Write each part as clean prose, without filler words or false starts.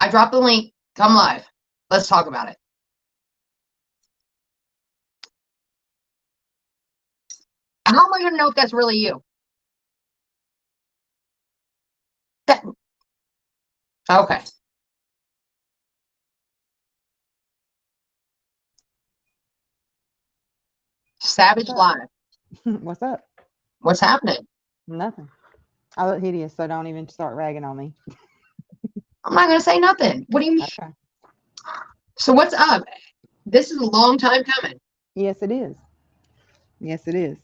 I dropped the link. Come live. Let's talk about it. How am I going to know if that's really you? Okay. Savage Live. What's up? What's happening? Nothing. I look hideous, so don't even start ragging on me. I'm not going to say nothing. What do you mean? Okay. So what's up? This is a long time coming. Yes, it is. Yes, it is.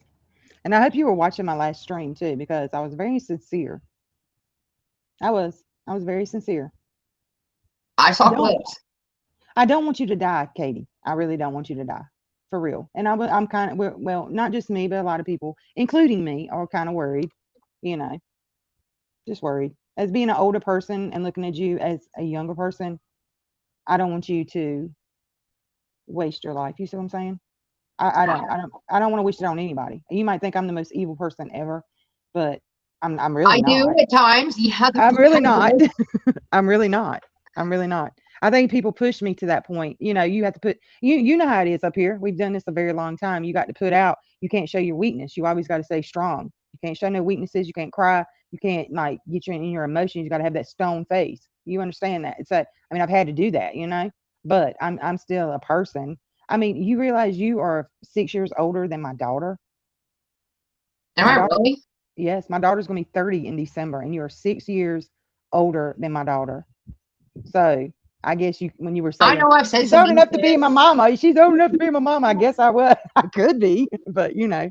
And I hope you were watching my last stream too, because I was very sincere. I was very sincere. I I saw don't. clips. I don't want you to die, Katie. I really don't want you to die, for real. And I'm kind of well, not just me, but a lot of people, including me, are kind of worried. You know, just worried. As being an older person and looking at you as a younger person, I don't want you to waste your life. You see what I'm saying? I don't want to wish it on anybody. You might think I'm the most evil person ever, but I'm really I do not. at times. Yeah, I'm really not. I'm really not. I'm really not. I think people push me to that point. You know, you have to put you know how it is up here. We've done this a very long time. You got to put out. You can't show your weakness. You always got to stay strong. You can't show no weaknesses. You can't cry. You can't like get in your emotions. You got to have that stone face. You understand that? It's a. I mean, I've had to do that. You know, but I'm still a person. I mean, you realize you are 6 years older than my daughter. Am My I daughter. really? Yes, my daughter's going to be 30 in December, and you're 6 years older than my daughter. So I guess you, when you were I saying know I've said she's some old mean enough to be shit. my mama, she's old enough to be my mama. I guess I was, I could be, but you know,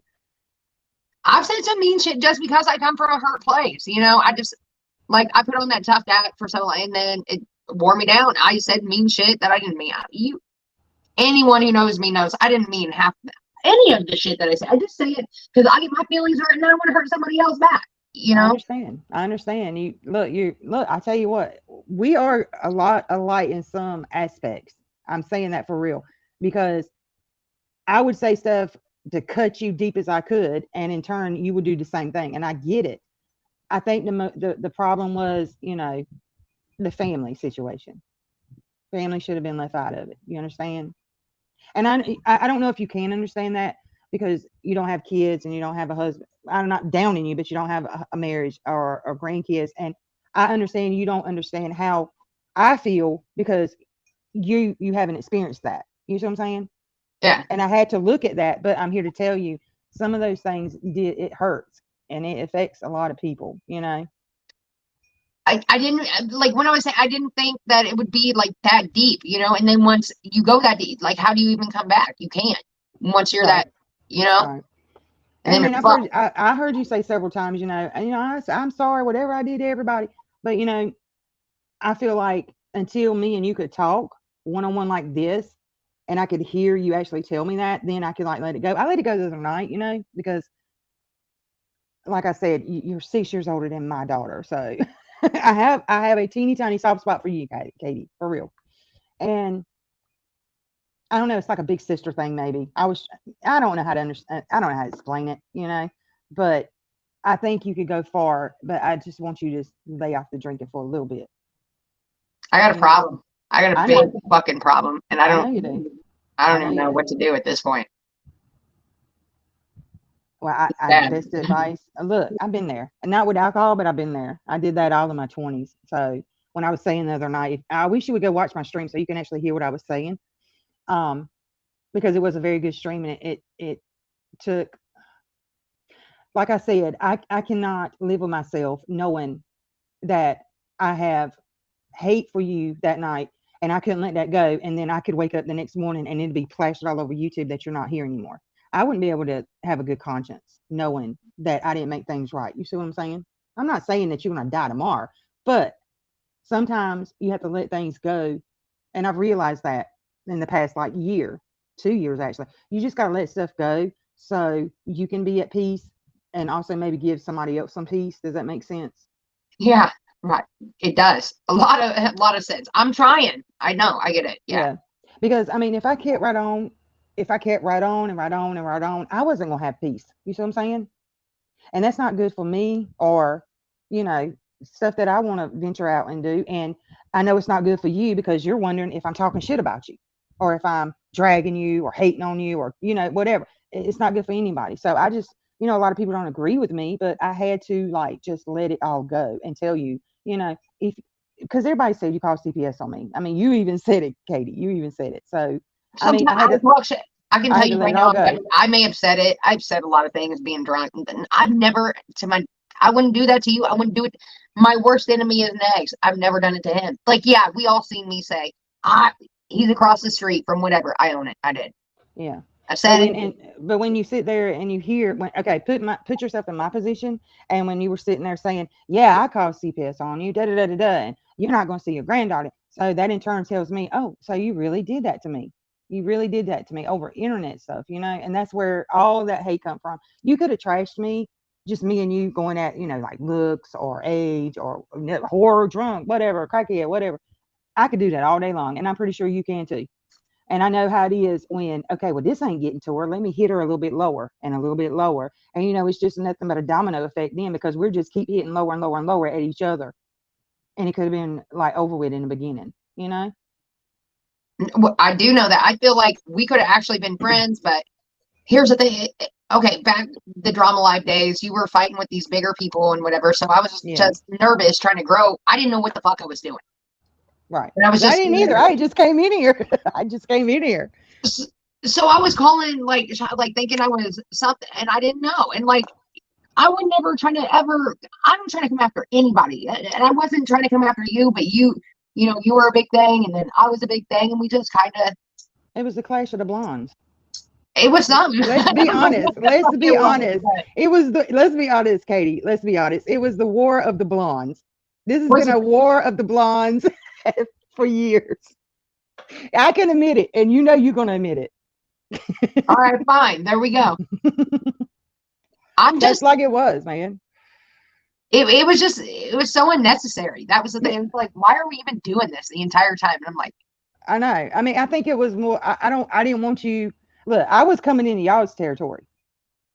I've said some mean shit just because I come from a hurt place. I just I put on that tough act for so long, and then it wore me down. I said mean shit that I didn't mean. Anyone who knows me knows I didn't mean any of the shit that I said. I just say it because I get my feelings hurt and I don't want to hurt somebody else back. You I know, understand. I understand. You look. I tell you what, we are a lot alike in some aspects. I'm saying that for real because I would say stuff to cut you deep as I could, and in turn, you would do the same thing. And I get it. I think the problem was, the family situation. Family should have been left out of it. You understand? And I don't know if you can understand that because you don't have kids and you don't have a husband. I'm not downing you, but you don't have a marriage or grandkids. And I understand you don't understand how I feel because you haven't experienced that. You see what I'm saying? yeah. And I had to look at that, but I'm here to tell you some of those things did it hurts and it affects a lot of people, you know. I didn't when I was saying I didn't think that it would be like that deep, and then once you go that deep, how do you even come back? You can't once you're Right, that, you know, right. and And I then mean, you're fucked. I heard you say several times, and, I'm sorry, whatever I did to everybody. But, I feel like until me and you could talk one on one like this, and I could hear you actually tell me that, then I could like let it go. I let it go the other night, because like I said, you're 6 years older than my daughter, so I have a teeny tiny soft spot for you, Katie, for real. And I don't know, it's like a big sister thing, maybe. I don't know how to understand. I don't know how to explain it, but I think you could go far. But I just want you to just lay off the drinking for a little bit. I got a You know, problem. I got a I big know, fucking problem, and I know you do. I I don't know even you know do. what to do at this point. Well, It's I bad. best advice. Look, I've been there, and not with alcohol, but I've been there. I did that all in my 20s. So when I was saying the other night, I wish you would go watch my stream so you can actually hear what I was saying. Um, because it was a very good stream, and it took, like I said, I cannot live with myself knowing that I have hate for you that night and I couldn't let that go. And then I could wake up the next morning and it'd be plastered all over YouTube that you're not here anymore. I wouldn't be able to have a good conscience knowing that I didn't make things right. You see what I'm saying? I'm not saying that you're going to die tomorrow, but sometimes you have to let things go. And I've realized that in the past like year, 2 years actually. You just got to let stuff go so you can be at peace and also maybe give somebody else some peace. Does that make sense? Yeah, right. It does a lot of sense. I'm trying. I know. I get it. Yeah. Yeah. Because I mean, if I kept right on and right on and right on, I wasn't gonna have peace. You see what I'm saying? And that's not good for me or, you know, stuff that I want to venture out and do. And I know it's not good for you because you're wondering if I'm talking shit about you or if I'm dragging you or hating on you or, whatever. It's not good for anybody. So I just, a lot of people don't agree with me, but I had to like just let it all go and tell you, if, because everybody said you called CPS on me. I mean, you even said it, Katie. You even said it. So, I mean, Sometimes I, well, shit, I can I tell had to you let right it now, all go. I may have said it. I've said a lot of things being drunk. And I've never to my. I wouldn't do that to you. I wouldn't do it. My worst enemy is an ex. I've never done it to him. Like, yeah, we all seen me say, I he's across the street from whatever. I own it. I did. Yeah. I But said when it. you sit there and you hear when okay, put yourself in my position, and when you were sitting there saying, "Yeah, I called CPS on you," da da da da da, and you're not going to see your granddaughter. So that in turn tells me, "Oh, so you really did that to me. You really did that to me over internet stuff, and that's where all that hate come from. You could have trashed me, just me and you going at, like looks or age or horror, drunk, whatever, crackhead, whatever. I could do that all day long, and I'm pretty sure you can too. And I know how it is when, okay, well, this ain't getting to her. Let me hit her a little bit lower and a little bit lower. And, it's just nothing but a domino effect then because we're just keep hitting lower and lower and lower at each other. And it could have been like over with in the beginning. I do know that. I feel like we could have actually been friends, but here's the thing. Okay, back the drama life days, you were fighting with these bigger people and whatever. So I was Yeah. just nervous trying to grow. I didn't know what the fuck I was doing. Right. And I was I just didn't either. scared. I just came in here. I just came in here. So I was calling like thinking I was something and I didn't know. And like I would never try to ever I don't try to come after anybody. And I wasn't trying to come after you, but you were a big thing and then I was a big thing and we just kinda It was the clash of the blondes. it was something. Let's I be don't know honest. what the Let's fuck be it was, honest. but Let's be honest, Katie. Let's be honest. It was the war of the blondes. This has was been it a war of the blondes for years. I can admit it, and you're gonna admit it. all right, fine. There we go. I'm That's just like it was, man. it was just it was so unnecessary. That was the Yeah, thing. It was like, why are we even doing this the entire time? And I'm like, I know. I mean, I think it was more. I didn't want you. Look, I was coming into y'all's territory.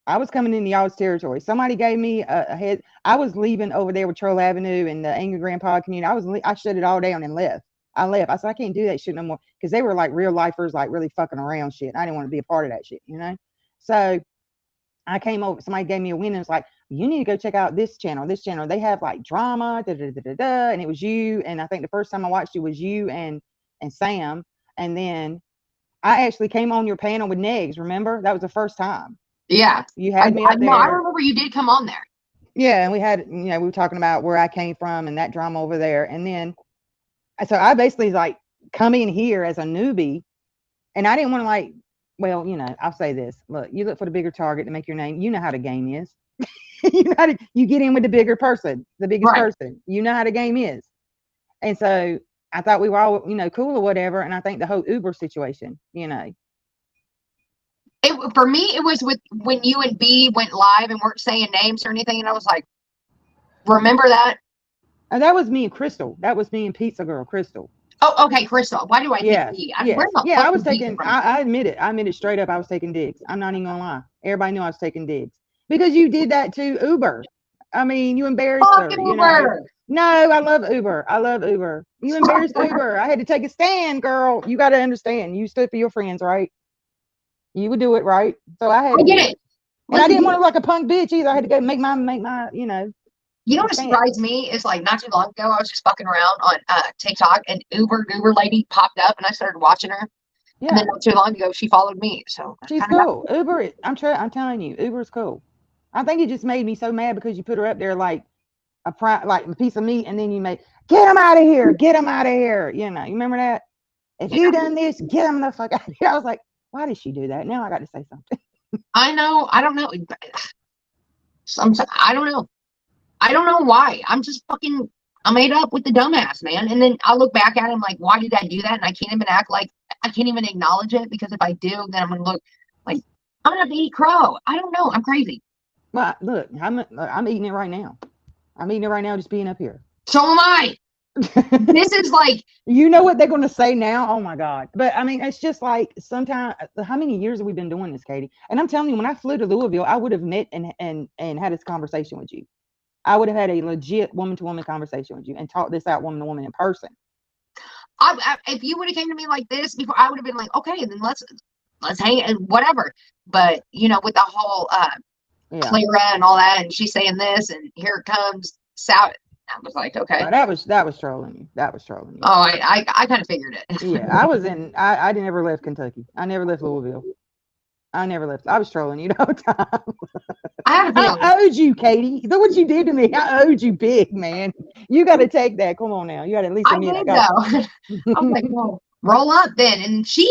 I was coming into y'all's territory. Somebody gave me a head. I was leaving over there with Troll Avenue and the Angry Grandpa community. I shut it all down and left. I left. I said I can't do that shit no more because they were like real lifers, like really fucking around shit. I didn't want to be a part of that shit. So I came over. Somebody gave me a win and was like, "You need to go check out this channel. This channel. They have like drama, da da da da da." And it was you. And I think the first time I watched you was you and Sam. And then I actually came on your panel with Negs. Remember that was the first time yeah. you had me I up no, I there. remember you did come on there. Yeah, and we had, we were talking about where I came from and that drama over there. And then, so I basically like come in here as a newbie, and I didn't want to like, well, I'll say this. Look, you look for the bigger target to make your name. You know how the game is. You get in with the bigger person, the biggest Right. person. You know how the game is. And so I thought we were all, cool or whatever. And I think the whole Uber situation. For me, it was with when you and B went live and weren't saying names or anything, and I was like, remember that? And that was me and Crystal. That was me and Pizza Girl Crystal. Oh, okay, Crystal. Why do I think Yes, B? Where yes. the Yeah, fuck I was did B come taking, from? I admit it. I admit it straight up. I was taking digs. I'm not even gonna lie. Everybody knew I was taking digs because you did that to Uber. I mean, you embarrassed her, Fucking Uber. No, I love Uber. I love Uber. You embarrassed Uber. I had to take a stand, girl. You got to understand. You stood for your friends, right? You would do it, right? So I had I to do get it. it. And I Listen, didn't want to look like a punk bitch either. I had to go make my, you know my what stance. surprised me is like not too long ago, I was just fucking around on TikTok and Uber lady popped up and I started watching her. And then Yeah, not too long ago, she followed me. So I she's kind of got cool. Uber, I'm telling you, Uber's cool. I think it just made me so mad because you put her up there like like a piece of meat, and then you make get him out of here, get him out of here. You remember that? If yeah. you done this, get him the fuck out of here. I was like, why did she do that? Now I got to say something. I know. I don't know. I don't know. I don't know why. I'm just fucking. I'm made up with the dumbass man. And then I look back at him like, why did I do that? And I can't even act like I can't even acknowledge it because if I do, then I'm gonna look like I'm gonna have to eat crow. I don't know. I'm crazy. But look, I'm eating it right now. I'm eating it right now, just being up here. So am I. This is like You know what they're going to say now? Oh my God. But I mean, it's just like sometimes, how many years have we been doing this, Katie? And I'm telling you, when I flew to Louisville, I would have met and had this conversation with you. I would have had a legit woman to woman conversation with you and talked this out woman to woman in person. If you would have came to me like this before, I would have been like, okay, then let's hang and whatever. But with the whole Yeah. Clara and all that, and she's saying this, and here it comes South. I was like, okay. That was trolling you. That was trolling you. Oh, I kind of figured it. Yeah, I never left Kentucky. I never left Louisville. I never left. I was trolling you the whole time. I have a feeling. I owed you, Katie. Look what you did to me. I owed you big, man. You got to take that. Come on now. You got to at least admit I did, though. I was like, well, roll up then. And she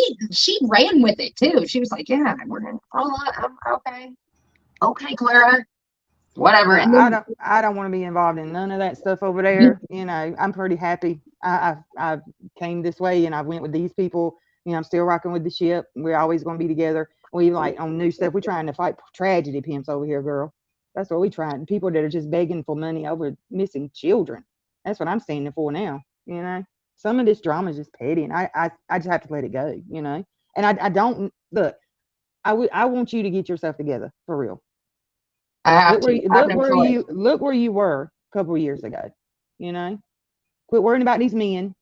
ran with it, too. She was like, yeah, we're going to roll up. Okay. Okay, Clara. Whatever. And then, I don't want to be involved in none of that stuff over there. I'm pretty happy. I came this way and I went with these people. I'm still rocking with the ship. We're always going to be together. We like on new stuff. We're trying to fight tragedy pimps over here, girl. That's what we're trying. People that are just begging for money over missing children. That's what I'm standing for now. Some of this drama is just petty, and I just have to let it go. And I don't look. I want you to get yourself together for real. I have to. Look where you were a couple of years ago. Quit worrying about these men.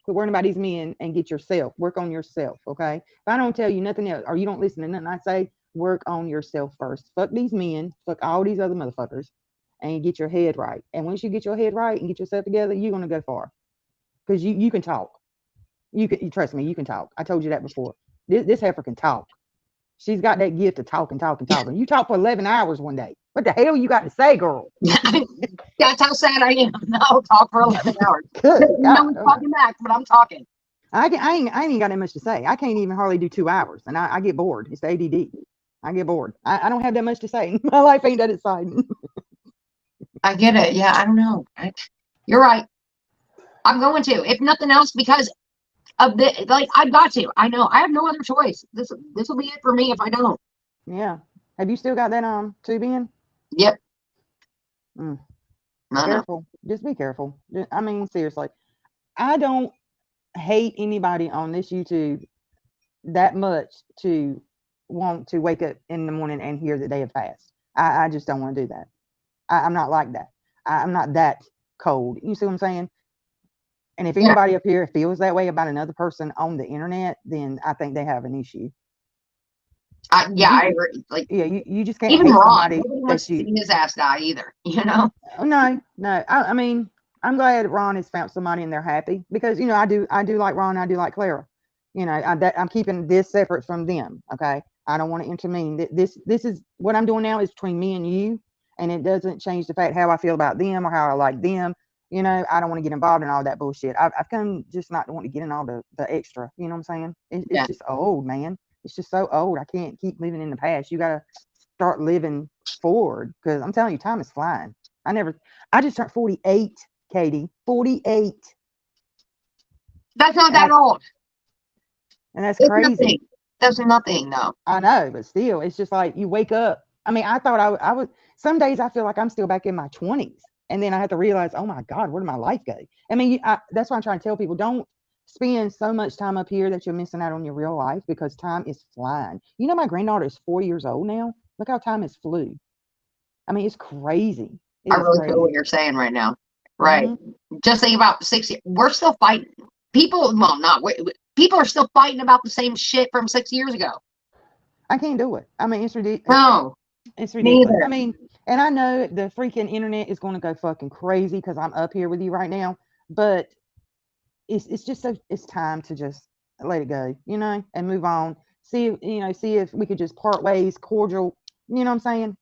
Quit worrying about these men and get yourself. Work on yourself, okay? If I don't tell you nothing else, or you don't listen to nothing I say, work on yourself first. Fuck these men. Fuck all these other motherfuckers, and get your head right. And once you get your head right and get yourself together, you're gonna go far. Because you can talk. You trust me. You can talk. I told you that before. This heifer can talk. She's got that gift to talk and talk and talk. And you talk for 11 hours one day. What the hell you got to say, girl? That's how sad I am. No, talk for 11 hours. Good. No one's talking back, but I'm talking. I ain't got that much to say. I can't even hardly do 2 hours, and I get bored. It's the ADD. I get bored. I don't have that much to say. My life ain't that exciting. I get it. Yeah, I don't know. You're right. I'm going to, if nothing else, because of the I've got to. I know. I have no other choice. This will be it for me if I don't. Yeah. Have you still got that tube in? Yep. Careful. Just be careful. I mean, seriously. I don't hate anybody on this YouTube that much to want to wake up in the morning and hear that they have passed. I just don't want to do that. I'm not like that. I'm not that cold. You see what I'm saying? And if anybody up here feels that way about another person on the internet, then I think they have an issue. I agree. You just can't even hate Ron. somebody Nobody wants to see his ass die either. No. I mean, I'm glad Ron has found somebody and they're happy because I do like Ron. I do like Clara. I'm keeping this separate from them. Okay, I don't want to intervene. This is what I'm doing now is between me and you, and it doesn't change the fact how I feel about them or how I like them. I don't want to get involved in all that bullshit. I've come just not to want to get in all the extra. You know what I'm saying? It's just old, man. It's just so old. I can't keep living in the past. You got to start living forward because I'm telling you, time is flying. I just turned 48, Katie. 48. That's not that old. And that's crazy. Nothing. That's nothing, no. I know, but still, it's just like you wake up. I mean, I thought I would. Some days I feel like I'm still back in my 20s. And then I have to realize, oh my God, where did my life go? I mean, that's why I'm trying to tell people, don't spend so much time up here that you're missing out on your real life because time is flying. My granddaughter is 4 years old now. Look how time has flew. I mean, it's crazy. I really feel what you're saying right now. Right. Mm-hmm. Just think about 6 years. We're still fighting. People are still fighting about the same shit from 6 years ago. I can't do it. I mean, it's ridiculous. No. It's ridiculous. I mean, and I know the freaking internet is going to go fucking crazy because I'm up here with you right now, but it's just it's time to just let it go, and move on. See if we could just part ways, cordial. You know what I'm saying?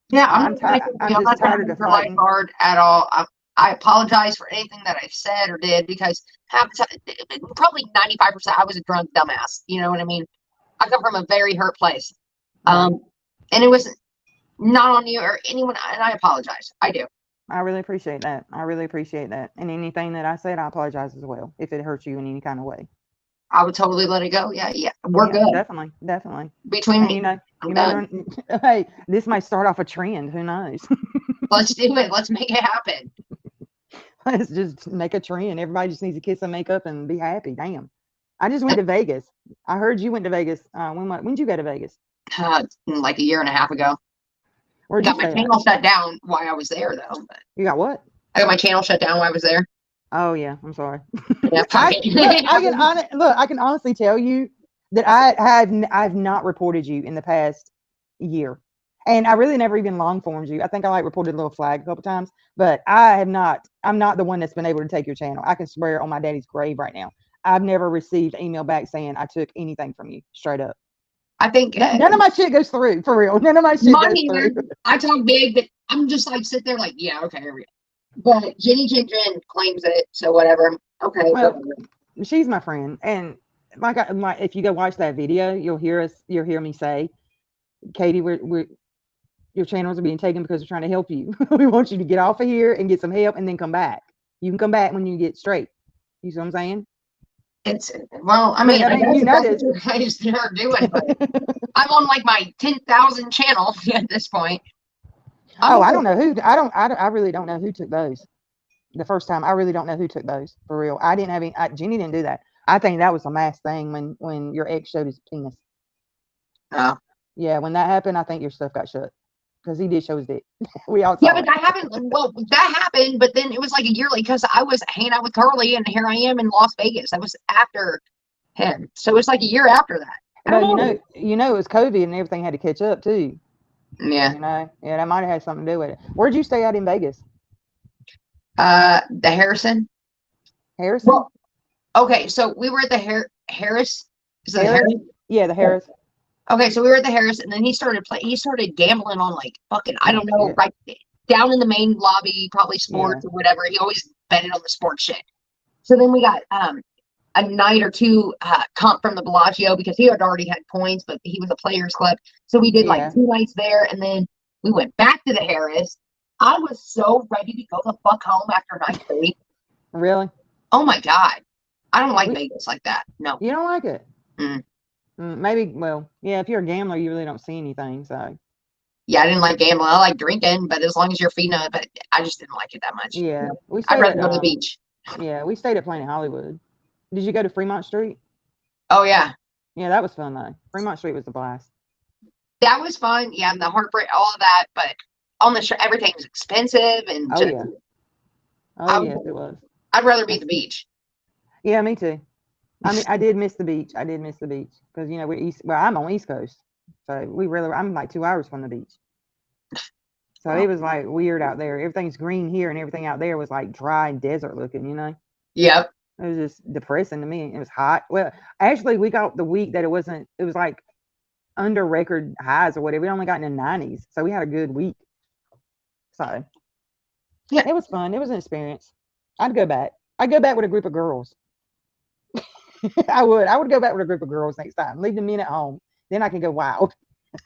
Yeah, I'm just tired of the fighting. Hard at all. I apologize for anything that I've said or did because probably 95% I was a drunk dumbass. You know what I mean? I come from a very hurt place, and it was not on you or anyone, and I apologize. I do. I really appreciate that. And anything that I said, I apologize as well if it hurts you in any kind of way. I would totally let it go. Yeah, we're good. Definitely. Between me, hey, this might start off a trend. Who knows? Let's do it. Let's make it happen. Let's just make a trend. Everybody just needs to kiss some makeup and be happy. Damn. I just went to Vegas. I heard you went to Vegas. When did you go to Vegas? Like a year and a half ago. I got my channel shut down while I was there, though. You got what? I got my channel shut down while I was there. Oh yeah, I'm sorry. Yeah, fuck it. Look, I mean, I can honestly tell you that I've not reported you in the past year, and I really never even long formed you. I think I like reported a little flag a couple times, but I have not. I'm not the one that's been able to take your channel. I can swear on my daddy's grave right now. I've never received email back saying I took anything from you. Straight up, I think none of my shit goes through for real. None of my shit mine goes either. through. I talk big, but I'm just like sit there like, yeah, okay, here we go. But Jenny Jen Jen claims it, so whatever. Okay, Well, whatever. she's my friend, and like if you go watch that video, you'll hear me say, Katie, we're your channels are being taken because we're trying to help you. We want you to get off of here and get some help and then come back. You can come back when you get straight. You see what I'm saying? It's well, I But mean, I I mean, guess you if know that's what this. you guys are doing, but I'm on like my 10,000 channel at this point. I'm Oh, I okay. don't know who. I really don't know who took those. The first time, I really don't know who took those for real. I didn't have any. Jenny didn't do that. I think that was a mass thing when your ex showed his penis. Oh. Yeah, when that happened, I think your stuff got shut because he did show his dick. We all Yeah, saw but it. that happened. Well, that happened, but then it was like a year later because I was hanging out with Carly, and here I am in Las Vegas. That was after him, so it was like a year after that. I don't But know. it was COVID and everything had to catch up too. Yeah. Yeah, that might have had something to do with it. Where'd you stay at in Vegas? The Harrison. Harrison? Well, okay, so we were at the Harris. Is it the Harris? Harris? Yeah, the Harris. Okay, so we were at the Harris, and then he started playing. He started gambling on like fucking I don't know, Yeah, right down in the main lobby, probably yeah, sports or whatever. He always betted on the sports shit. So then we got a night or two comp from the Bellagio because he had already had points, but he was a players club. So we did like yeah. 2 nights there, and then we went back to the Harris. I was so ready to go the fuck home after night 3. Really? Oh my god, I don't like We, Vegas like that. No. you don't like it? Mm. Maybe. Well, yeah. If you're a gambler, you really don't see anything. So Yeah, I didn't like gambling. I like drinking, but as long as you're feeding up, but I just didn't like it that much. yeah, No. I'd rather go to the beach. we stayed at Planet Hollywood. Did you go to Fremont Street? Oh yeah, Yeah, that was fun though. Fremont Street was a blast. that was fun. Yeah, and the heartbreak, all of that, but on the show, everything's expensive and Oh just yeah. Oh I yes, would, it was. I'd rather be at the beach. Yeah, me too. I mean, I did miss the beach. I did miss the beach because we're east. Well, I'm on East Coast, so I'm like 2 hours from the beach. So Well, it was like weird out there. Everything's green here, and everything out there was like dry and desert looking. yep. It was just depressing to me. It was hot. Well, actually, we got the week that it wasn't. It was like under record highs or whatever. We only got in the 90s, so we had a good week. So Yeah. it was fun. It was an experience. I'd go back. I'd go back with a group of girls. I would. I would go back with a group of girls next time. Leave the men at home. Then I can go wild.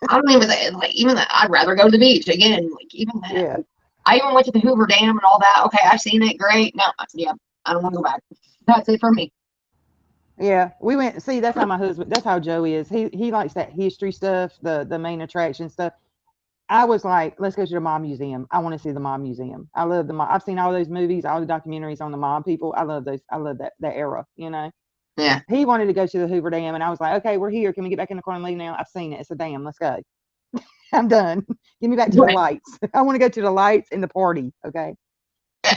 I don't even like even that. I'd rather go to the beach again. Like even that. Yeah. I even went to the Hoover Dam and all that. Okay, I've seen it. Great. No, yeah, I don't want to go back. That's it for me. Yeah, we went. See, that's how my husband. That's how Joe is. He likes that history stuff, the main attraction stuff. I was like, let's go to the Mob Museum. I want to see the Mob Museum. I love the Mob. I've seen all those movies, all the documentaries on the Mob people. I love those. I love that era. Yeah. He wanted to go to the Hoover Dam, and I was like, okay, we're here. Can we get back in the car and leave now? I've seen it. It's a dam. Let's go. I'm done. Give me back to the Right. lights. I want to go to the lights and the party. Okay.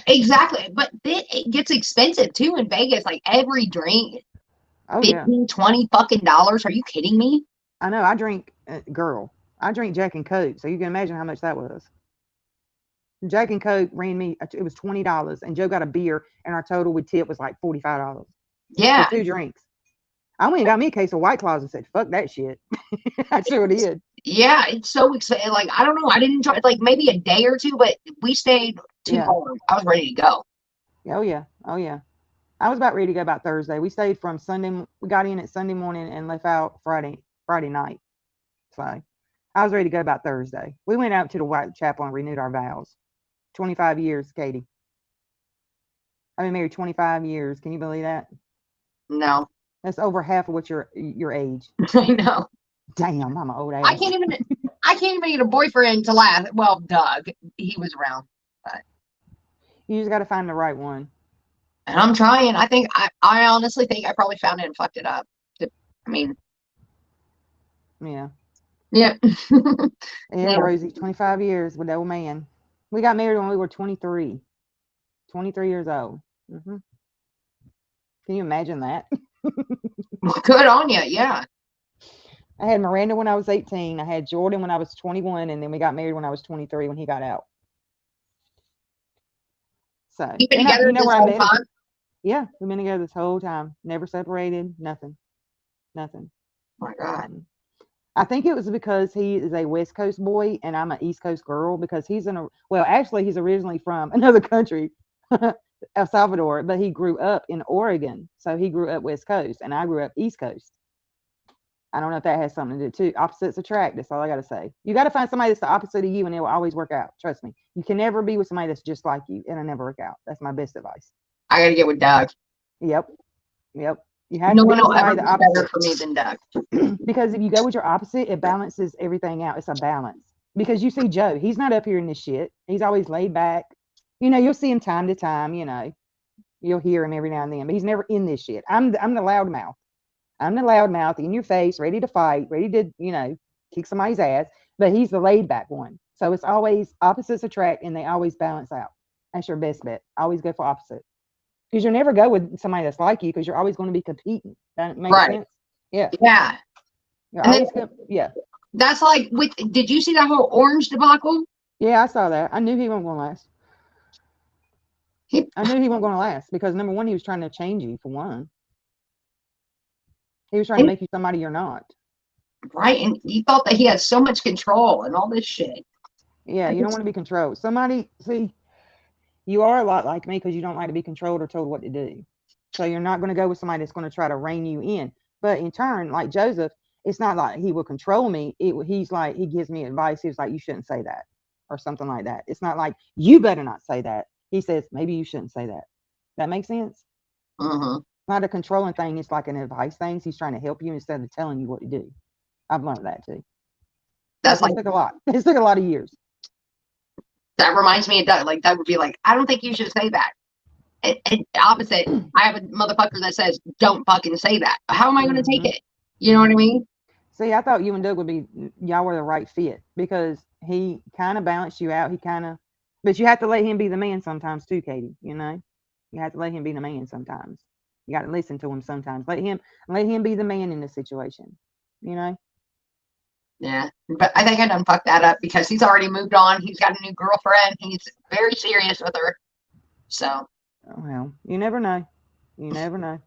Exactly. But then it gets expensive too in Vegas. Like every drink, Oh yeah. 15, 20 fucking dollars. Are you kidding me? I know. I drink, girl. I drink Jack and Coke, so you can imagine how much that was. Jack and Coke ran me. It was $20, and Joe got a beer, and our total with tip was like $45 for Yeah. 2 drinks. I went and got me a case of White Claws and said, "Fuck that shit." I sure did. Yeah, it's so expensive. Like I don't know. I didn't try like maybe a day or two, but we stayed too Yeah. long. I was ready to go. Oh yeah. Oh yeah. I was about ready to go about Thursday. We stayed from Sunday. We got in at Sunday morning and left out Friday night. So I was ready to go about Thursday. We went out to the White Chapel and renewed our vows. 25 years, Katie. I've been married 25 years. Can you believe that? No, That's over half of what your age. I know. Damn, I'm an old I ass. can't even. I can't even get a boyfriend to last. Well, Doug, he was around, but You just got to find the right one. and I'm trying. I think I honestly think I probably found it and fucked it up. I mean, Yeah. yeah. Yeah, Yeah. Rosie, 25 years with that old man. We got married when we were 23. 23 years old. Hmm. Can you imagine that? Good on you. Yeah. I had Miranda when I was 18. I had Jordan when I was 21, and then we got married when I was 23 when he got out. So, You've been and together you know this where I whole met him? time? Yeah, we've been together this whole time. Never separated. Nothing. Nothing. Oh my God. I think it was because he is a West Coast boy and I'm an East Coast girl because well, actually, he's originally from another country, El Salvador, but he grew up in Oregon. So he grew up West Coast and I grew up East Coast. I don't know if that has something to do too. Opposites attract. That's all I got to say. You got to find somebody that's the opposite of you and it will always work out. Trust me. You can never be with somebody that's just like you and it'll never work out. That's my best advice. I got to get with Doug. Yep. Yep. You have No to be one with will ever somebody be the better opposite. for me than Doug. Because if you go with your opposite, it balances everything out. It's a balance. Because you see Joe, he's not up here in this shit. He's always laid back. You'll see him time to time, you'll hear him every now and then, but he's never in this shit. I'm the loudmouth. I'm the loudmouth in your face, ready to fight, ready to, kick somebody's ass. But he's the laid back one. So it's always opposites attract and they always balance out. That's your best bet. Always go for opposite. Because you'll never go with somebody that's like you because you're always going to be competing. That makes Right. sense? Yeah. Yeah. You're And always then yeah. that's like did you see that whole orange debacle? Yeah, I saw that. I knew he wasn't going to last. He, I knew he wasn't going to last because number one, he was trying to change you for one. He was trying to make you somebody you're not. right. And he thought that he had so much control and all this shit. Yeah, you don't want to be controlled. See, you are a lot like me because you don't like to be controlled or told what to do. So you're not going to go with somebody that's going to try to rein you in. But in turn, like Joseph, it's not like he will control me. He's like, he gives me advice. He's like, you shouldn't say that or something like that. It's not like, you better not say that. He says, maybe you shouldn't say that. That makes sense? Mm-hmm. Not a controlling thing. It's like an advice thing. He's trying to help you instead of telling you what to do. I've learned that too. That's like It took a lot. It took a lot of years. that reminds me of Doug. Like Doug would be like, I don't think you should say that. And opposite, I have a motherfucker that says, don't fucking say that. How am I going to take it? You know what I mean? See, I thought you and Doug y'all were the right fit because he kind of balanced you out. But you have to let him be the man sometimes too, Katie. You have to let him be the man sometimes. You got to listen to him sometimes. Let him be the man in the situation. Yeah. But I think I done fucked that up because he's already moved on. He's got a new girlfriend. He's very serious with her. So. Well, you never know. You never know.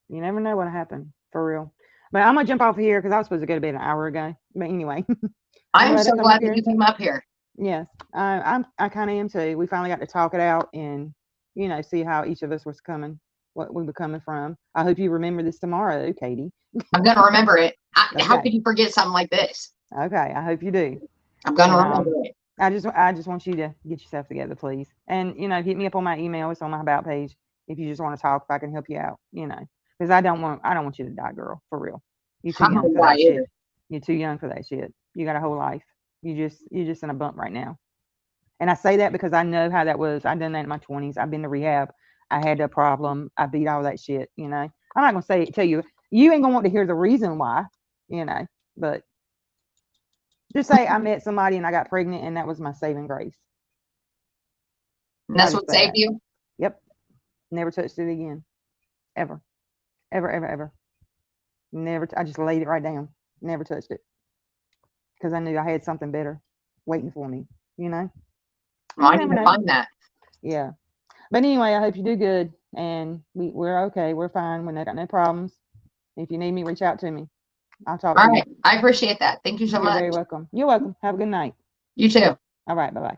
You never know what happened for real. But I'm gonna jump off here because I was supposed to go to bed an hour ago. But anyway, I am so glad that you came up here. Yes, I kind of am too. We finally got to talk it out and see how each of us was coming, what we were coming from. I hope you remember this tomorrow, Katie. I'm gonna remember it. Okay. How could you forget something like this? Okay, I hope you do. I'm gonna remember it. I just want you to get yourself together, please. And hit me up on my email. It's on my about page. If you just want to talk, if I can help you out, because I don't want you to die, girl, for real. You're too young for that shit. You're too young for that shit. You got a whole life. You're just in a bump right now. And I say that because I know how that was. I've done that in my 20s. I've been to rehab. I had a problem. I beat all that shit, I'm not going to tell you. You ain't going to want to hear the reason why, but just say I met somebody and I got pregnant and that was my saving grace. And that's what saved you? Yep. Never touched it again. Ever. Ever, ever, ever. Never. I just laid it right down. Never touched it. Because I knew I had something better waiting for me, Well, I need to find that. Yeah. But anyway, I hope you do good. And we're okay. We're fine. We got no problems. If you need me, reach out to me. I'll talk to you. All right. I appreciate that. Thank you so much. You're very welcome. You're welcome. Have a good night. You too. All right. Bye-bye.